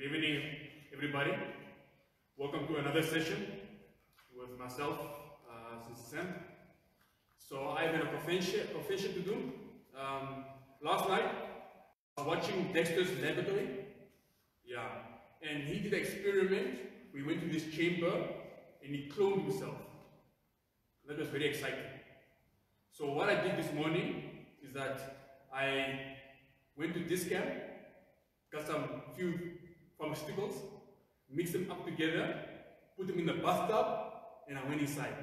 Good evening, everybody. Welcome to another session with myself, Sister Sam. So I have a confession to do. Last night, I was watching Dexter's Laboratory. Yeah, and he did an experiment. We went to this chamber, and he cloned himself. That was very exciting. So what I did this morning is that I went to Discam, got some few pharmaceuticals, mixed them up together, put them in the bathtub, and I went inside.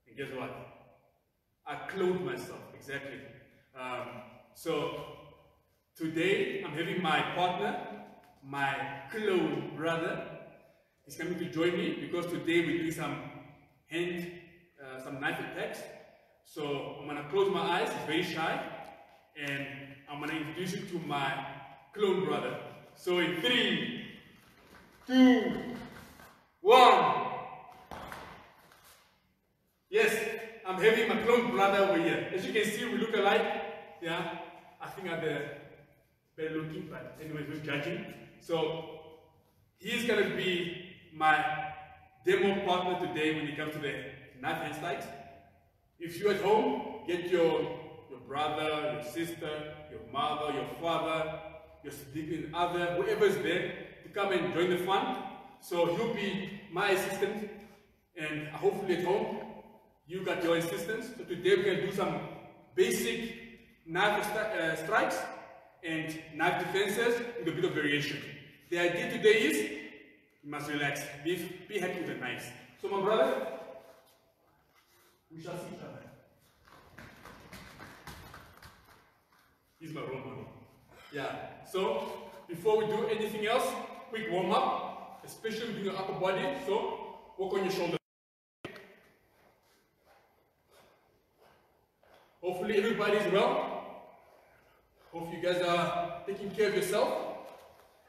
And guess what? I cloned myself, exactly. So today I'm having my partner, my clone brother. He's coming to join me because today we're doing some knife attacks. So I'm gonna close my eyes, he's very shy, and I'm gonna introduce you to my clone brother. So in 3, 2, 1. Yes, I'm having my clone brother over here. As you can see, we look alike. Yeah, I think I'm the better looking, but anyway, who's judging? So he's gonna be my demo partner today when it comes to the knife hand sights. If you're at home, get your brother, your sister, your mother, your father, your significant other, whoever is there, to come and join the fun. So he'll be my assistant, and hopefully at home, you got your assistants. So today we're going to do some basic knife strikes and knife defenses with a bit of variation. The idea today is, you must relax, be happy with the knives. So my brother, we shall see each other. He's my role model. Yeah, so before we do anything else, quick warm up, especially with your upper body. So work on your shoulders. Hopefully everybody is well. Hope you guys are taking care of yourself.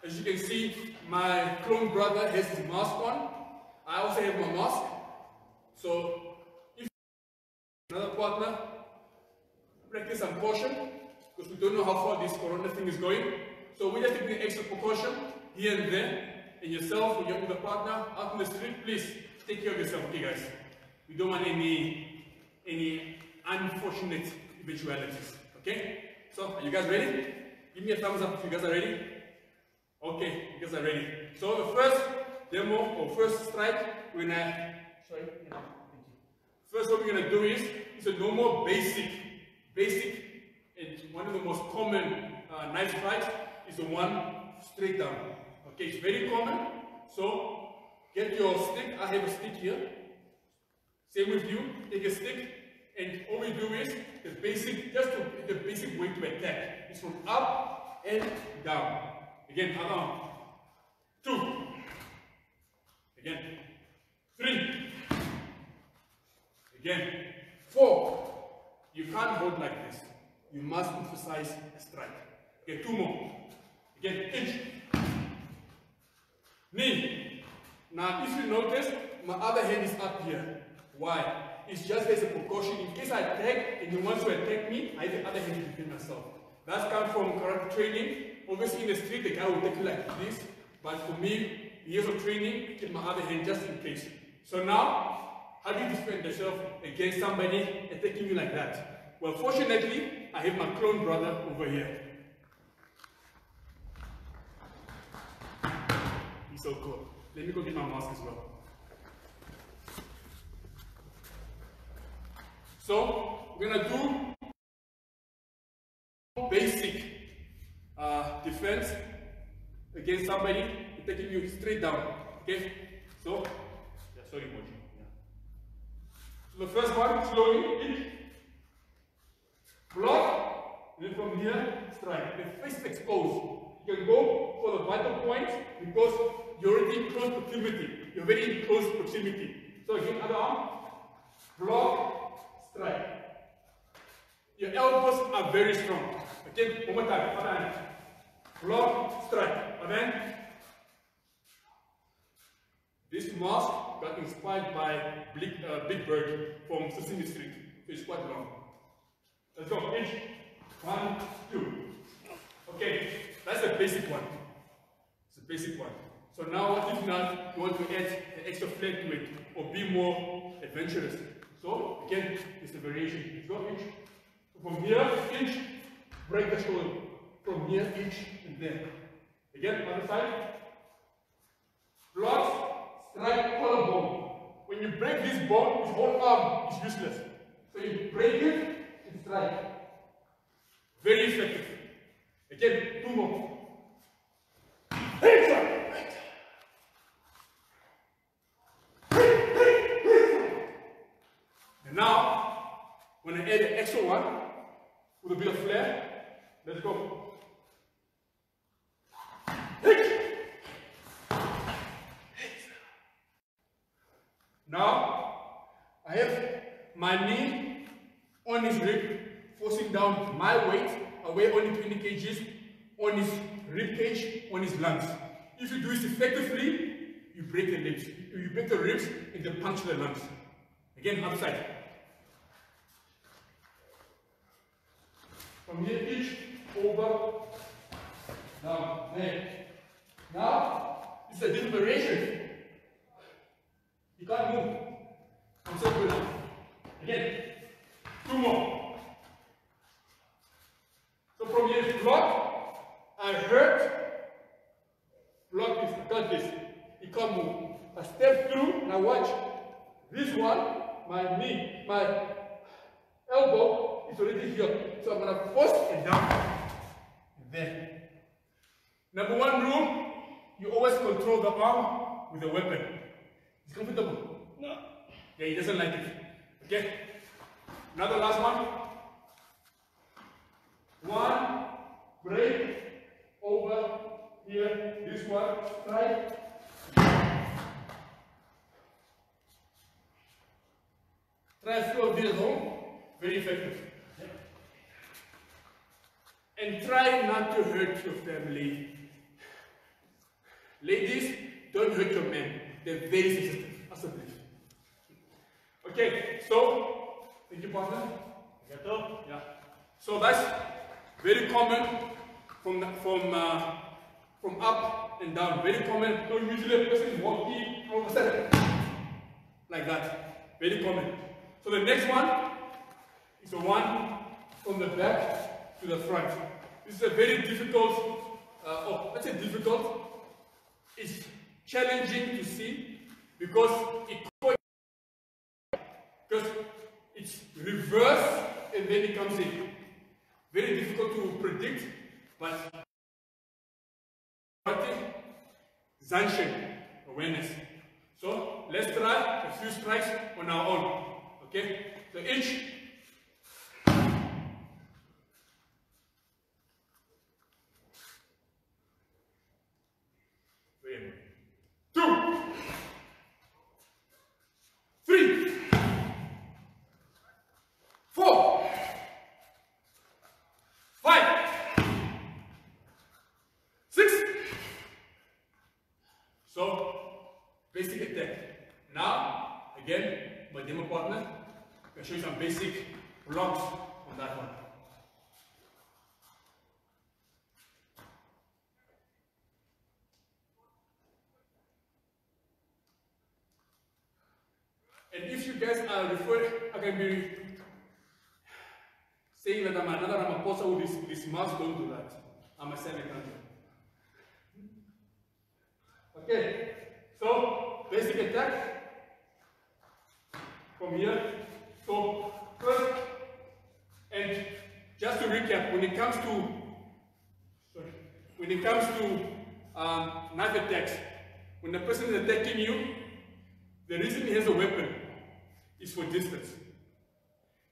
As you can see, my clone brother has his mask on. I also have my mask. So if another partner, practice some caution, because we don't know how far this corona thing is going. So we just take extra precaution here and there. And yourself, when you're with a partner out in the street, please take care of yourself, okay guys? We don't want any unfortunate eventualities, okay? So, are you guys ready? Give me a thumbs up if you guys are ready. Okay, you guys are ready. So the first demo, or first strike, we're gonna, first what we're gonna do is, it's a normal basic, and one of the most common knife strikes is the one straight down. Okay, it's very common. So get your stick. I have a stick here. Same with you. Take a stick, and all we do is the basic way to attack. It's from up and down. Again, up, down. 2. Again. 3. Again. 4. You can't hold like this. You must emphasize a strike. Okay, 2 more. Again, inch. Knee. Now, if you notice, my other hand is up here. Why? It's just as a precaution. In case I attack and you want to attack me, I have the other hand to defend myself. That's come from karate training. Obviously, in the street, the guy will take you like this. But for me, years of training, keep my other hand just in case. So now, how do you defend yourself against somebody attacking you like that? Well, fortunately, I have my clone brother over here. He's so cool. Let me go get my mask as well. So, we're gonna do basic defense against somebody taking you straight down. Okay? So, yeah, sorry, Moji. Yeah. So the first one, slowly, in, block, and then from here, strike. The fist exposed. You can go for the vital point because you're already in close proximity. You're very in close proximity. So again, other arm, block, strike. Your elbows are very strong. Okay, one more time. Other hand. Block, strike. And then this mask got inspired by Big Bird from Sesame Street. So it's quite long. Let's go. Inch. 1, 2. Okay, that's the basic one. It's a basic one. So now, if not, you want to add an extra flag to it or be more adventurous. So again, it's a variation. It's not inch. From here, inch, break the shoulder. From here, inch, and there. Again, other side. Blocks, strike, collarbone. When you break this bone, this whole arm is useless. So you break it and strike. Very effective. Again, 2 more. And now, when I add an extra one with a bit of flair, let's go. Now, I have my knee on his rib, forcing down my weight, away only 20 kgs, on his rib cage, on his lungs. If you do this effectively, you break the ribs. You break the ribs and then puncture the lungs. Again, other side. From here, each, over, down, there. Now, it's a different variation. You can't move. I'm so good. Again, 2 more. So from here, block, I hurt, block this, got this. You can't move. I step through, now watch. This one, my knee, my elbow is already here. So I'm going to force it down. There. Number 1 rule, you always control the arm with a weapon. It's comfortable. No. Yeah, he doesn't like it. Okay. Another last one. 1, break, over, here, this one, strike. Try a few of these at home. Very effective. Yeah. And try not to hurt your family. Ladies, don't hurt your men. They're very sensitive. Okay, so, thank you, partner. Yeah. So that's very common from up and down. Very common. So usually a person is walking all of a sudden like that. Very common. So the next one is the one from the back to the front. This is a very difficult, let's say difficult. It's challenging to see because it's reverse and then it comes in. Very difficult to predict, but Zanshin, awareness. So let's try a few strikes on our own. Okay? So inch. Two. 3. 4. 5. 6. So, basic attack. Now, again, my demo partner can show you some basic blocks on that one. And if you guys are referred, I can be saying that I'm another Ramaphosa with this mask, don't do that. I'm a Seneca. Okay, so basic attack from here. So first, and just to recap, when it comes to knife attacks, when the person is attacking you, the reason he has a weapon is for distance.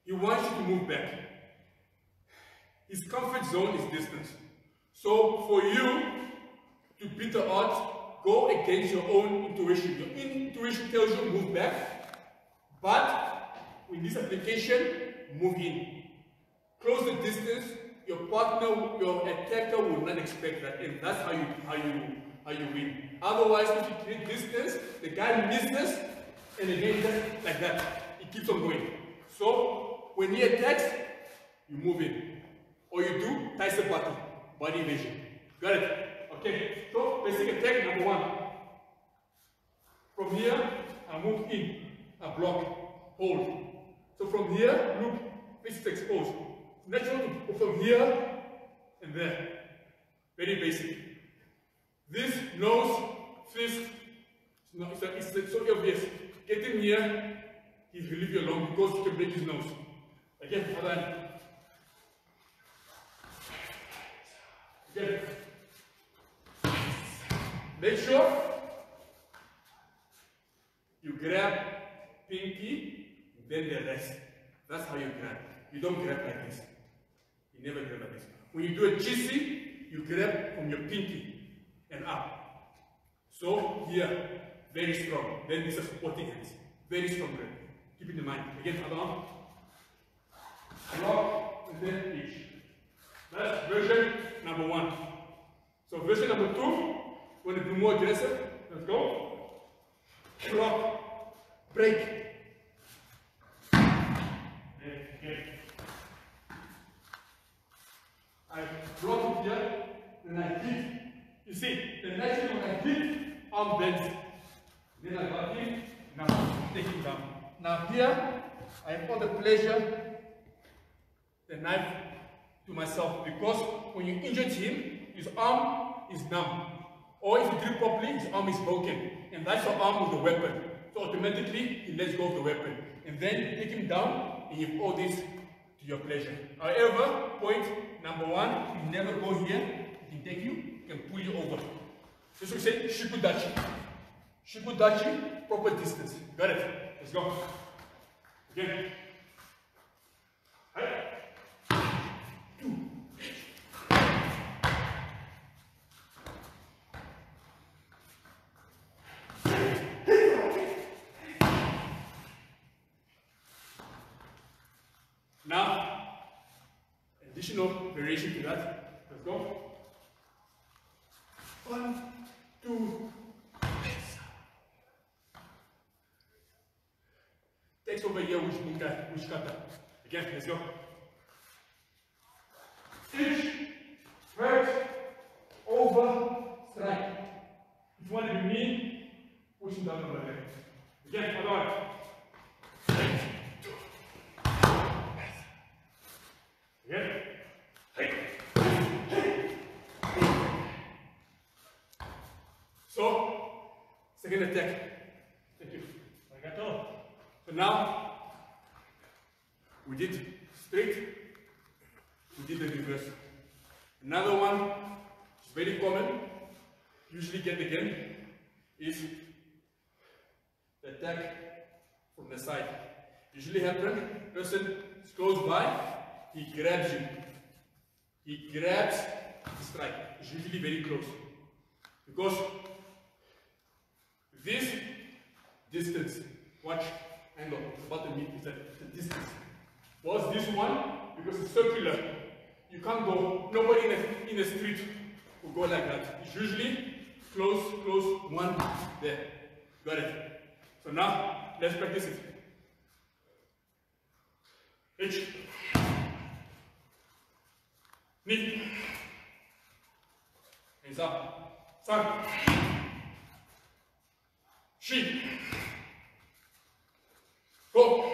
He wants you to move back. His comfort zone is distance. So for you to beat the odds, go against your own intuition. Your intuition tells you move back, but in this application, move in. Close the distance. Your partner, your attacker will not expect that, and that's how you win. Otherwise, if you create distance, the guy misses, and again just like that, it keeps on going. So when he attacks, you move in, or you do Tyson body evasion. Got it? Okay. Okay, so basic attack number 1. From here, I move in, I block, hold. So from here, look, fist is exposed. It's natural to go from here and there. Very basic. This nose, fist, it's so obvious. Get him here, he will leave you alone because he can break his nose. Again, other hand. Again. Make sure you grab pinky, then the rest. That's how you grab. You don't grab like this. You never grab like this. When you do a GC, you grab from your pinky and up. So here, very strong. Then these are supporting hands. Very strong grip. Keep it in mind. Again, other arm. Block, and then each. That's version number 1. So version number 2, when you do more aggressive, let's go. Block, break. Okay. I block it here, then I hit. You see, the next thing when I hit, arm bends. Then I got him, now take him down. Now here, I have all the pleasure, the knife to myself, because when you injured him, his arm is numb. Or if you do it properly, his arm is broken. And that's your arm with the weapon. So automatically, he lets go of the weapon. And then you take him down, and you have all this to your pleasure. However, point number 1, you never go here. He can take you, he can pull you over. This we say shikudachi. Shikudachi, proper distance. Got it? Let's go. Again. Right. 2. Now, additional variation to that. Let's go. 1, 2. Takes over here which kata. Again, let's go. Each, right, over, strike. If you want to be mean, push him down over there. Again, other one. Again. So, second attack. Thank you. Arigato. So now, we did straight, we did the reverse. Another one, is very common, usually get again, is the attack from the side. Usually happens, person is close by, he grabs you. He grabs the strike. It's usually very close. Because this distance, watch, angle, about the meat is the distance. Was this one, because it's circular, you can't go, nobody in the street will go like that. It's usually close, one, there. Got it. So now, let's practice it. H. Knee. Hands up. San. Shi. Go.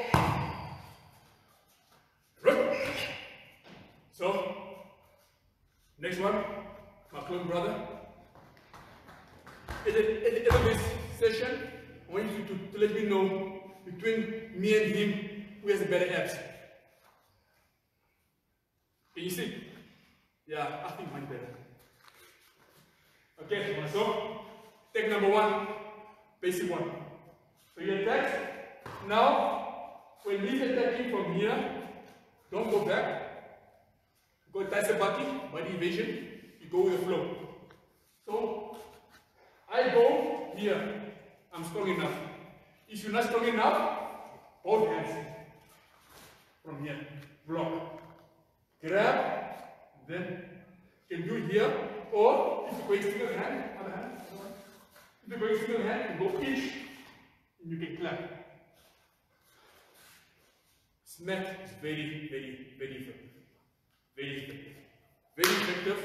Right. So, next one, my clone brother. At the end of this session, I want you to let me know between me and him who has the better abs. Can you see? Yeah, I think mine better. Okay, so take number 1, basic one. So you attack. Now, when he's attacking from here, don't go back. Go taisabaki, body evasion. You go with the flow. So I go here. I'm strong enough. If you're not strong enough, both hands from here. Block. Grab. Then you can do it here. Or if you're going single hand, other hand. If you're going single hand, you go each. And you can clap. Smack is very effective. Very effective. Very effective.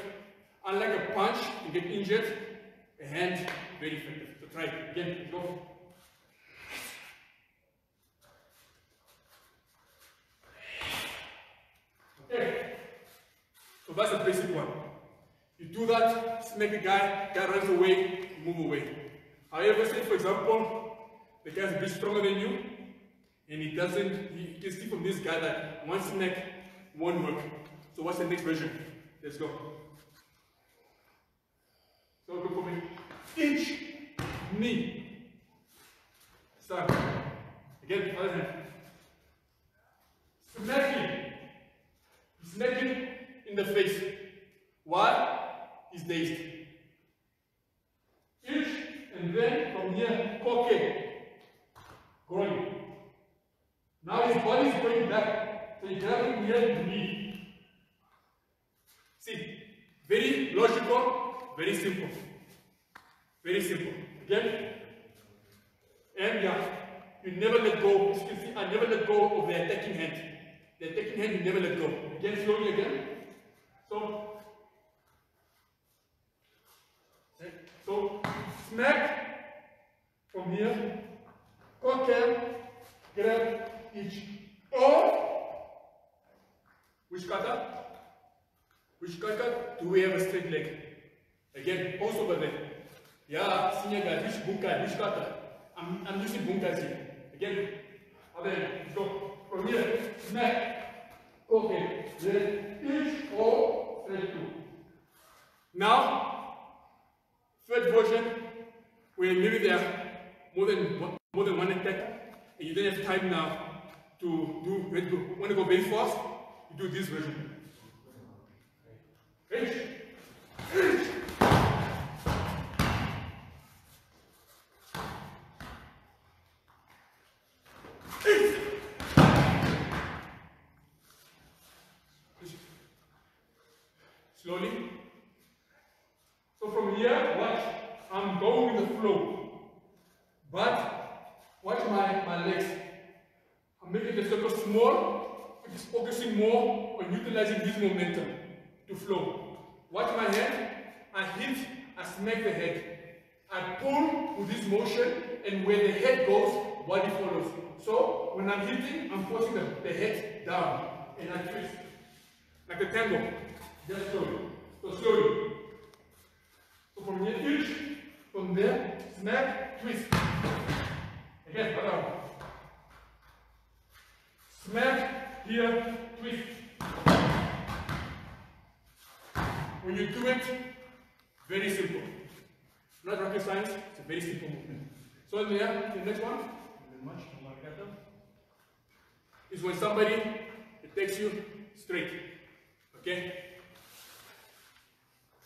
Unlike a punch, you get injured, a hand, very effective. So try it. Again, let's go. Okay. So that's the basic one. You do that, smack the guy runs away, move away. However, say for example, the guy's a bit stronger than you, and he can see from this guy that one smack won't work. So what's the next version? Let's go. So go for me. Inch, knee. Start. Again, other hand. Smacking. Smacking in the face. Why? He's dazed. Inch, and then from here, koke. Groin. Now his body is going back. So you grab him here, knee. See, very logical, very simple. Very simple. Again. And yeah, you never let go. As you can see, I never let go of the attacking hand. The attacking hand, you never let go. Again, slowly again. So smack from here. Cocktail, grab each. Or which kata? Which kata? Do we have a straight leg? Again, also over there. Yeah, senior guy, which bunkai, which kata? I'm using bunkai here. Again, other hand. Let's go. From here, smack. Okay. Then each or straight two. Now, third version, where maybe there are more than one attack, and you don't have time now to do, when you want to go very fast, you do this version. Reach. Reach. Slowly. So from here, watch. I'm going with the flow. But watch my legs. I'm making the circle small. It is focusing more on utilizing this momentum to flow. Watch my head. I hit, I smack the head. I pull with this motion, and where the head goes, body follows. So when I'm hitting, I'm forcing the head down, and I twist. Like a tango. Just slowly. So slowly. So from here, inch, from there, smack, twist. Again, around. Smack, here, twist. When you do it, very simple. Not rocket science, it's a very simple movement. So there, the next one, is when somebody attacks you straight. Okay?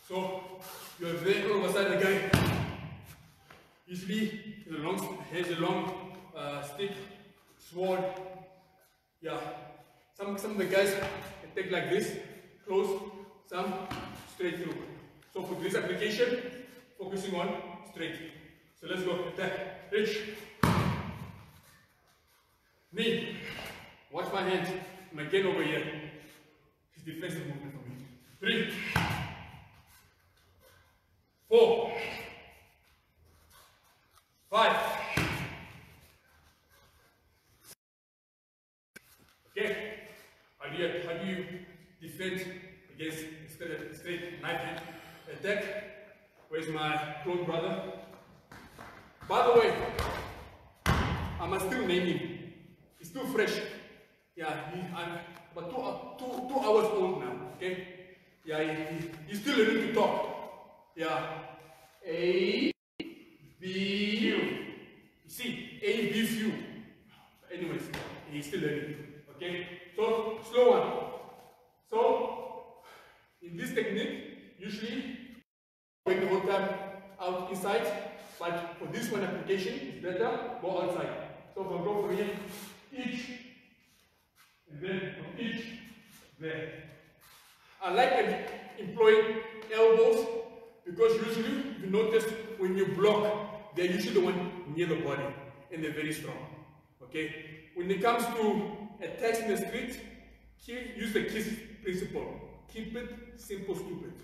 So you are there all of a sudden the guy usually has a long stick, sword. Yeah. Some of the guys attack like this, close, some straight through. So for this application, focusing on straight. So let's go. Attack. Reach. Knee. Watch my hand. I'm again over here. It's defensive movement for me. 3. 4. 5. Okay. How do you defend against straight knife hand attack? Where's my clone brother? By the way, I must still name him. He's still fresh. Yeah, I'm about two hours old now. Okay. Yeah, he's still learning to talk. Yeah. A, B, U. You see, A, B, U. Anyways, he's still learning. Okay. So, slow one. So, in this technique, usually, going the whole time out inside, but for this one application, it's better go outside. So, we'll go for here, each, and then from each, there. I like employing elbows. Because usually, if you notice, when you block, they're usually the one near the body, and they're very strong. Okay? When it comes to attacks in the street, use the KISS principle. Keep it simple, stupid.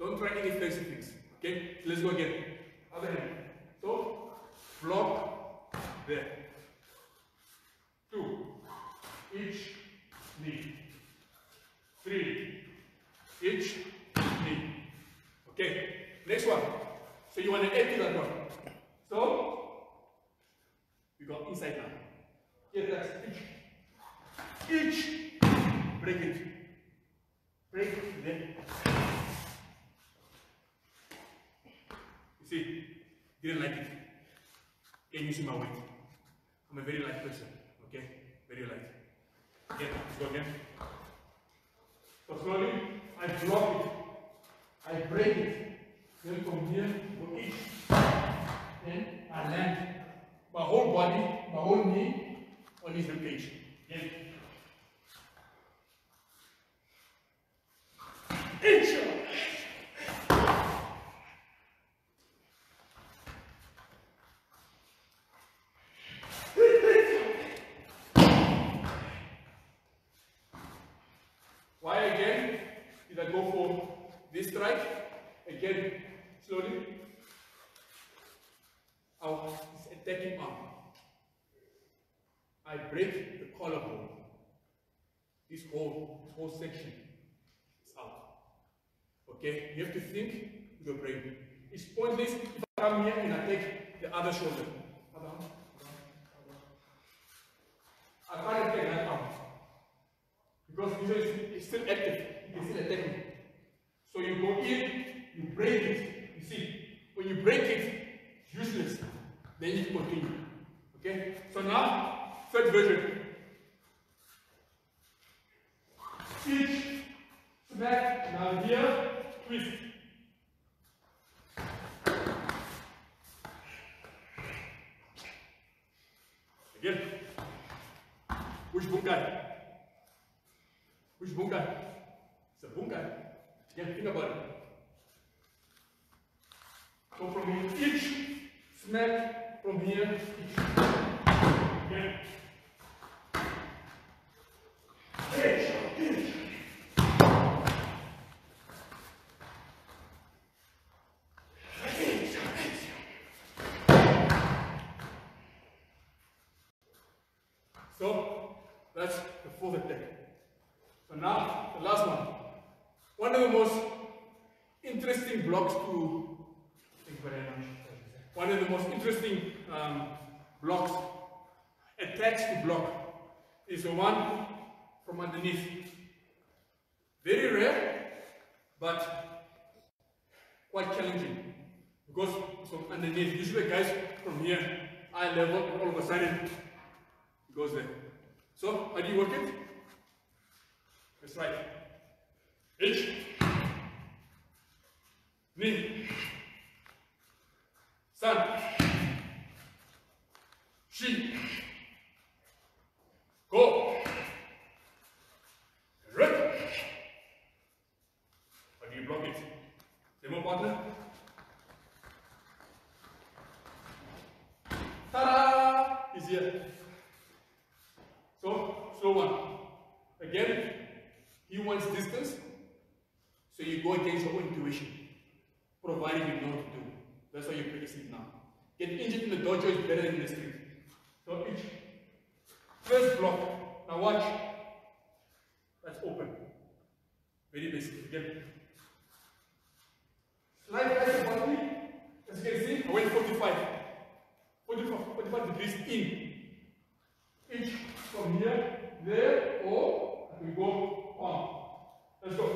Don't try any fancy things. Okay? So let's go again. Other hand. So, block there. 2. Each knee. 3. Each knee. Okay? Next one. So you want to empty that one. So, you go inside now. Here, relax. Each. Break it. Break it. Then. You see, didn't like it. Can you see my weight? I'm a very light person. Okay? Very light. Again, let's go again. So slowly, I block it. I break it. Then from here, go each. Then I land my whole body, my whole knee on his ribcage. Again. Each. Why again did I go for this strike? Again, slowly. Our attacking arm. I break the collarbone. This whole section is out. Okay? You have to think with your brain. It's pointless if I come here and I take the other shoulder. I can't take that arm. Because usually it's still active. You can still attack me. So you go in, you break it. You see, when you break it, it's useless. Then you continue. Okay? So now, third version. Each smack, now here, twist. Again. Which bunkai? Which bunkai? It's a bunkai. Again, think about it. So from here, each smack, from here, each. Again. Each. So that's the fourth attack. So now the last one. One of the most interesting blocks to one of the most interesting blocks, attacks to block, is the one from underneath. Very rare, but quite challenging. Because from underneath, usually guys from here, eye level, and all of a sudden it goes there. So, how do you work it? That's right. Each. Knee. San. Shi. Go. Rip. How do you block it? Demo partner. Ta-da! He's here. So, slow one. Again, he wants distance, so you go against your own intuition, provided you know what to do. That's why you practice it now. Get injured in the dojo is better than in the street. So each. First block. Now watch. That's open. Very basic. Again. Slide back the body. As you can see, I went 45 degrees in. Each from here, there, or we go on. Let's go.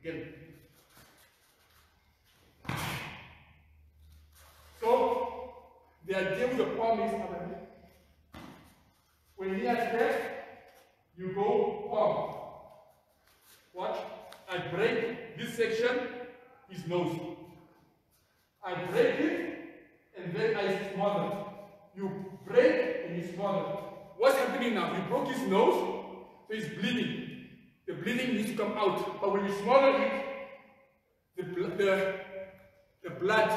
Again. So, the idea with the palm is when he attacks, you go palm. Watch. I break this section, his nose. I break it, and then I smother. You break and you smother. What's happening now? You broke his nose, so he's bleeding. The bleeding needs to come out. But when you smother it, the blood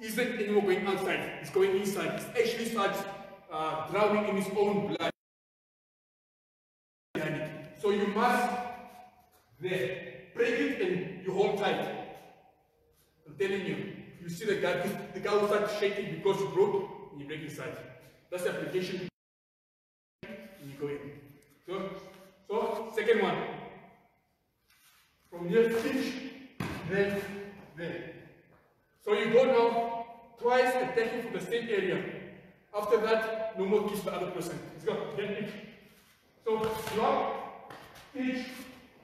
isn't anymore going outside. It's going inside. It actually starts drowning in its own blood. So you must There. Break it and you hold tight. I'm telling you. You see the guy will start shaking because you broke and you break inside. That's the application. And you go in. So second one. From here, pinch, then there. So you go now, twice attacking from the same area. After that, no more kiss the other person. Let's go. Then pinch. So block, pinch,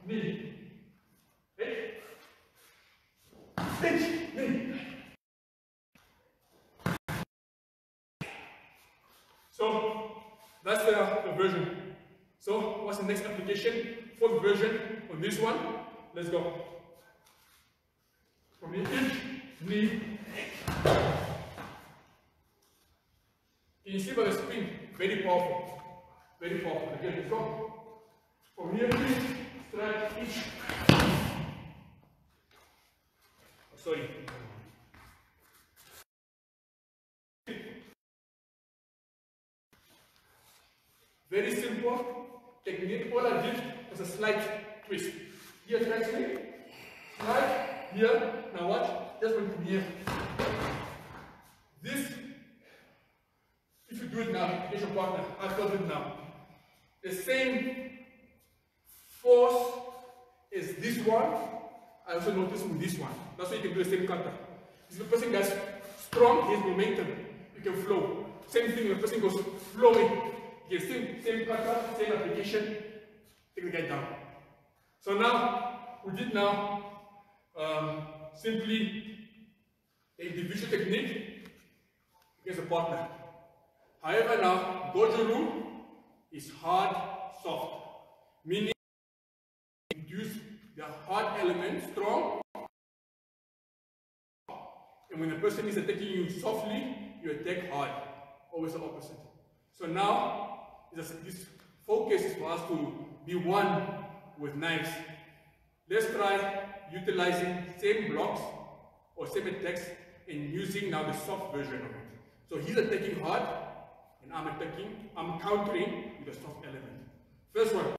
knee. Okay? Pinch, knee. So that's the version. So what's the next application? Fourth version on this one. Let's go. From the pinch, knee. Can you see by the spin? Very powerful. Very powerful. Again, let's go. From here, pinch, strike, pinch. Oh, sorry. Very simple technique. All I did was a slight twist. Here, try swing. Slide. Here. Now watch. Just going from here. This, if you do it now, get your partner. I've got it now. The same force as this one. I also noticed with this one. That's why you can do the same kata. If the person gets strong, he has momentum. You can flow. Same thing, when the person goes flowing. You can same kata, same application. Take the guy down. So now, we did now simply a individual technique against a partner. However, now Dojo rule is hard, soft, meaning induce the hard element strong, and when the person is attacking you softly, you attack hard. Always the opposite. So now this focus is for us to be one with knives. Let's try utilizing same blocks or same attacks and using now the soft version of it. So he's attacking hard and I'm countering with the soft element. First one.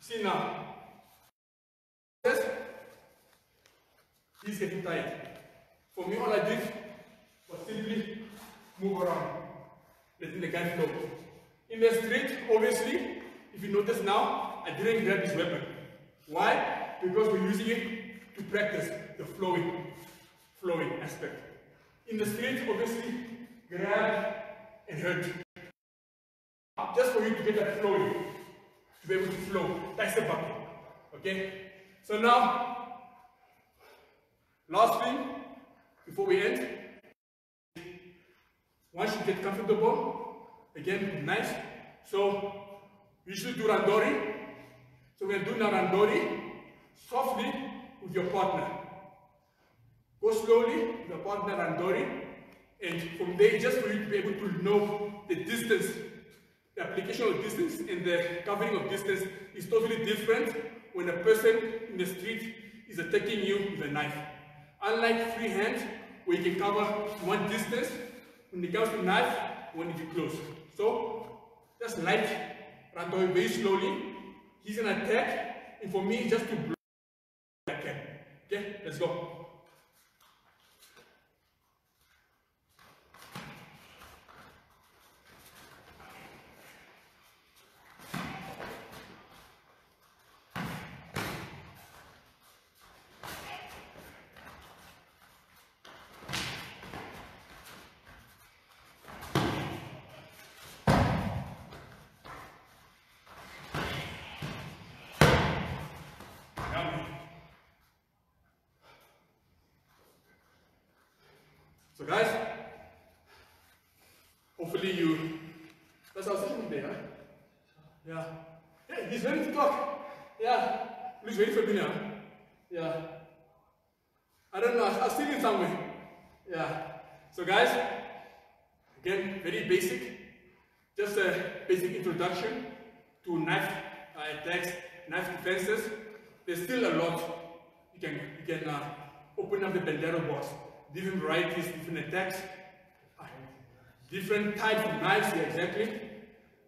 See now, he's getting tired. For me, all I did was simply move around, letting the guy flow. In the street, obviously, if you notice now, I didn't grab his weapon. Why? Because we're using it to practice the flowing aspect. In the street, obviously, grab and hurt. Just for you to get that flowing. To be able to flow. That's the bucket. Okay? So now, last thing, before we end, once you get comfortable, again, nice. So, you should do randori. So we're doing now randori, softly with your partner. Go slowly with your partner randori, and from there, just for you to be able to know the distance. The application of distance and the covering of distance is totally different when a person in the street is attacking you with a knife. Unlike free hand, where you can cover one distance, when it comes to knife, you want to be close. So, just light, randori very slowly. He's an attack, and for me, just to block the attack. Okay, let's go. So guys, hopefully you, that's our session today, huh? Yeah. Yeah, he's ready to talk. Yeah. He's ready for dinner. Yeah. I don't know, I'll see you somewhere. Yeah. So guys, again, very basic. Just a basic introduction to knife attacks, knife defenses. There's still a lot. You can open up the Bandero box. Different varieties, different attacks, different types of knives, yeah, exactly.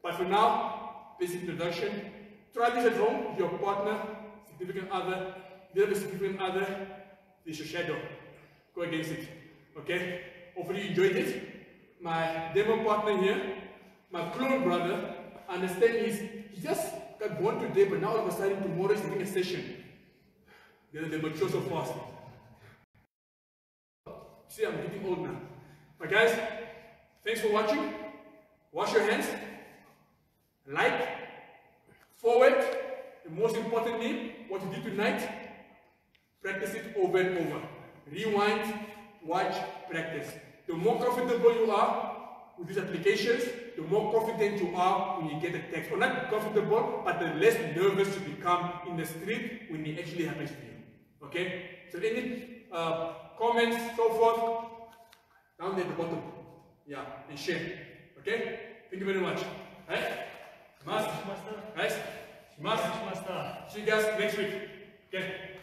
But for now, basic introduction. Try this at home with your partner, significant other. If you have a significant other, this is your shadow. Go against it. Okay? Hopefully you enjoyed it. My demo partner here, my clone brother, I understand he just got born today, but now all of a sudden tomorrow he's taking a session. They mature so fast. See, I'm getting old now. But guys, thanks for watching. Wash your hands. Like. Forward. And most importantly, what you did tonight, practice it over and over. Rewind, watch, practice. The more comfortable you are with these applications, the more confident you are when you get a text. Or not comfortable, but the less nervous you become in the street when it actually happens to you. Okay? So any comments, so forth, down there at the bottom. Yeah, and share. Okay? Thank you very much. Right? Guys, see you guys next week. Okay?